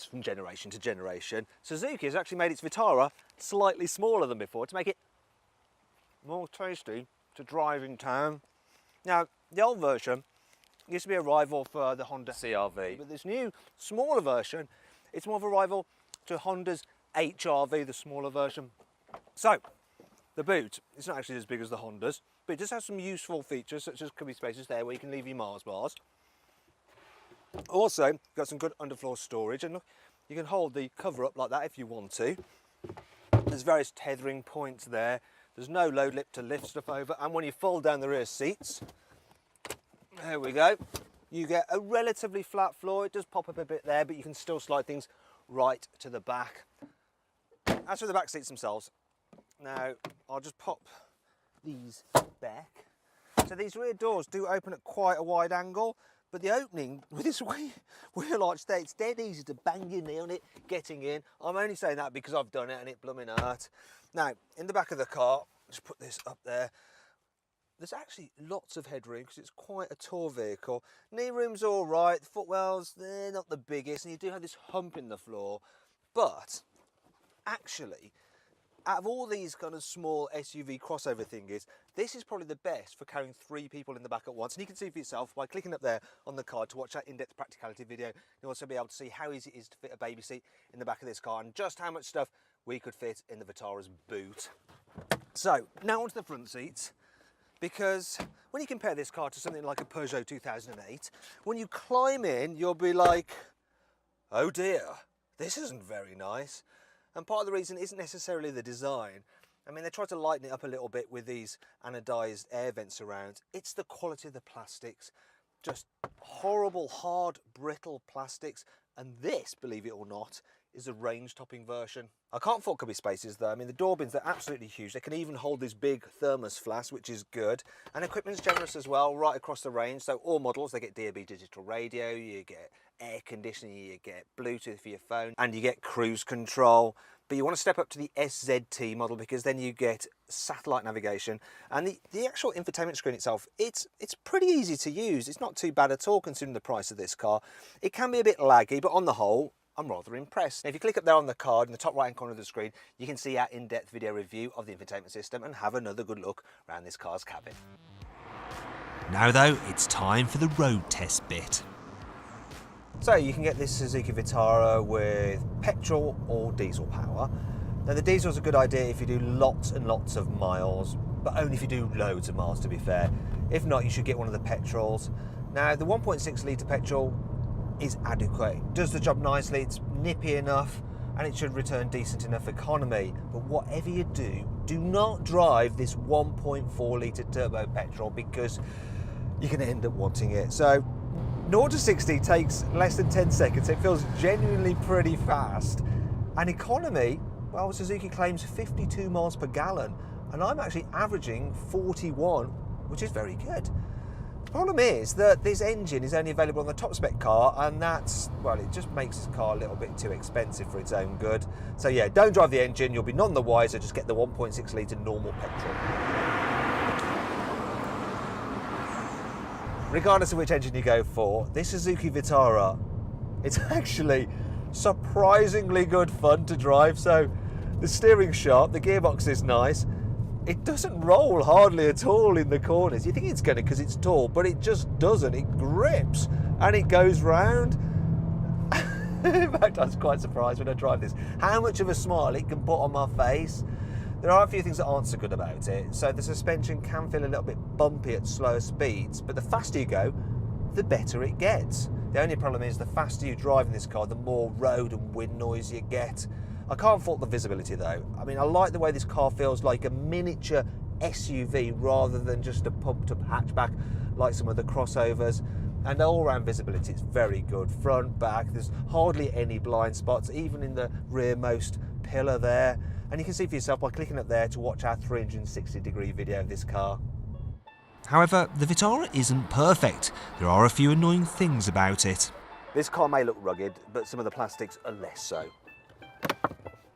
from generation to generation, Suzuki has actually made its Vitara slightly smaller than before to make it more tasty to drive in town. Now, the old version used to be a rival for the Honda CR-V, but this new, smaller version, it's more of a rival to Honda's HR-V, the smaller version. So, the boot, it's not actually as big as the Hondas, but it does have some useful features, such as cubby spaces there where you can leave your Mars bars. Also, got some good underfloor storage, and look, you can hold the cover up like that if you want to. There's various tethering points there. There's no load lip to lift stuff over, and when you fold down the rear seats, there we go, you get a relatively flat floor. It does pop up a bit there, but you can still slide things right to the back. As for the back seats themselves, now I'll just pop these back. So these rear doors do open at quite a wide angle, but the opening with this wheel arch there, it's dead easy to bang your knee on it getting in. I'm only saying that because I've done it and it blooming hurt. Now, in the back of the car, just put this up there. There's actually lots of headroom because it's quite a tall vehicle. Knee room's all right, the footwells, they're not the biggest, and you do have this hump in the floor. But actually, out of all these kind of small SUV crossover thingies, this is probably the best for carrying 3 people in the back at once. And you can see for yourself by clicking up there on the card to watch that in-depth practicality video. You'll also be able to see how easy it is to fit a baby seat in the back of this car and just how much stuff we could fit in the Vitara's boot. So, now onto the front seats. Because when you compare this car to something like a Peugeot 2008, when you climb in, you'll be like, oh dear, this isn't very nice. And part of the reason isn't necessarily the design. I mean, they tried to lighten it up a little bit with these anodized air vents around. It's the quality of the plastics. Just horrible, hard, brittle plastics. And this, believe it or not, is a range-topping version. I can't fault cubby spaces though. I mean, the door bins, they're absolutely huge. They can even hold this big thermos flask, which is good. And equipment's generous as well, right across the range. So all models, they get DAB digital radio, you get air conditioning, you get Bluetooth for your phone, and you get cruise control. But you want to step up to the SZT model because then you get satellite navigation. And the actual infotainment screen itself, it's pretty easy to use. It's not too bad at all considering the price of this car. It can be a bit laggy, but on the whole, I'm rather impressed. Now, if you click up there on the card in the top right hand corner of the screen, you can see our in-depth video review of the infotainment system and have another good look around this car's cabin. Now though, it's time for the road test bit. So you can get this Suzuki Vitara with petrol or diesel power. Now the diesel is a good idea if you do lots and lots of miles, but only if you do loads of miles, to be fair. If not, you should get one of the petrols. Now the 1.6 litre petrol is adequate. It does the job nicely, it's nippy enough, and it should return decent enough economy. But whatever you do, do not drive this 1.4 litre turbo petrol because you're going to end up wanting it. So 0 to 60 takes less than 10 seconds. It feels genuinely pretty fast. And economy, well, Suzuki claims 52 miles per gallon, and I'm actually averaging 41, which is very good. The problem is that this engine is only available on the top spec car, and that's, well, it just makes this car a little bit too expensive for its own good. So yeah, don't drive the engine, you'll be none the wiser, just get the 1.6 litre normal petrol. Regardless of which engine you go for, this Suzuki Vitara, it's actually surprisingly good fun to drive. So the steering's sharp, the gearbox is nice. It doesn't roll hardly at all in the corners. You think it's going to because it's tall, but it just doesn't. It grips and it goes round. In fact, I was quite surprised when I drive this, how much of a smile it can put on my face. There are a few things that aren't so good about it. So the suspension can feel a little bit bumpy at slower speeds, but the faster you go, the better it gets. The only problem is the faster you drive in this car, the more road and wind noise you get. I can't fault the visibility though. I mean, I like the way this car feels like a miniature SUV rather than just a pumped up hatchback like some of the crossovers. And all-round visibility is very good. Front, back, there's hardly any blind spots, even in the rearmost pillar there. And you can see for yourself by clicking up there to watch our 360-degree video of this car. However, the Vitara isn't perfect. There are a few annoying things about it. This car may look rugged, but some of the plastics are less so.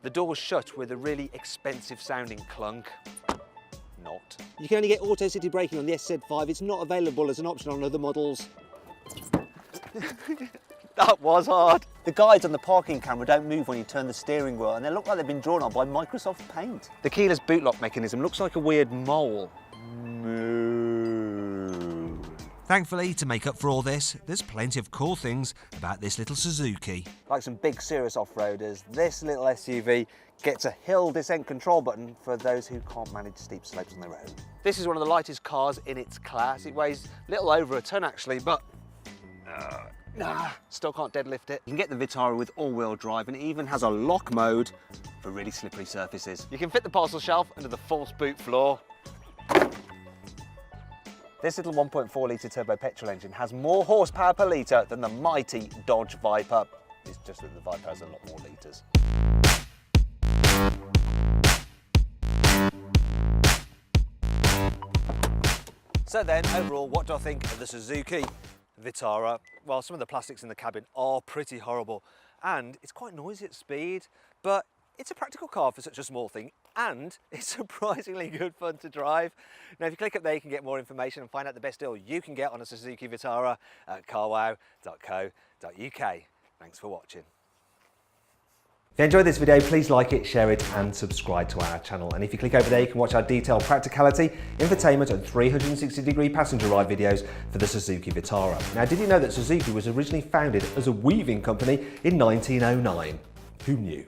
The door's shut with a really expensive sounding clunk. Not. You can only get auto city braking on the SZ5. It's not available as an option on other models. That was hard. The guides on the parking camera don't move when you turn the steering wheel, and they look like they've been drawn on by Microsoft Paint. The keyless boot lock mechanism looks like a weird mole. Moo. Thankfully, to make up for all this, there's plenty of cool things about this little Suzuki. Like some big serious off-roaders, this little SUV gets a hill descent control button for those who can't manage steep slopes on their own. This is one of the lightest cars in its class. It weighs a little over a ton actually, but still can't deadlift it. You can get the Vitara with all-wheel drive, and it even has a lock mode for really slippery surfaces. You can fit the parcel shelf under the false boot floor. This little 1.4 litre turbo petrol engine has more horsepower per litre than the mighty Dodge Viper. It's just that the Viper has a lot more litres. So then, overall, what do I think of the Suzuki Vitara? Well, some of the plastics in the cabin are pretty horrible, and it's quite noisy at speed, but it's a practical car for such a small thing, and it's surprisingly good fun to drive. Now, if you click up there, you can get more information and find out the best deal you can get on a Suzuki Vitara at carwow.co.uk. Thanks for watching. If you enjoyed this video, please like it, share it and subscribe to our channel. And if you click over there, you can watch our detailed practicality, infotainment and 360-degree passenger ride videos for the Suzuki Vitara. Now, did you know that Suzuki was originally founded as a weaving company in 1909? Who knew?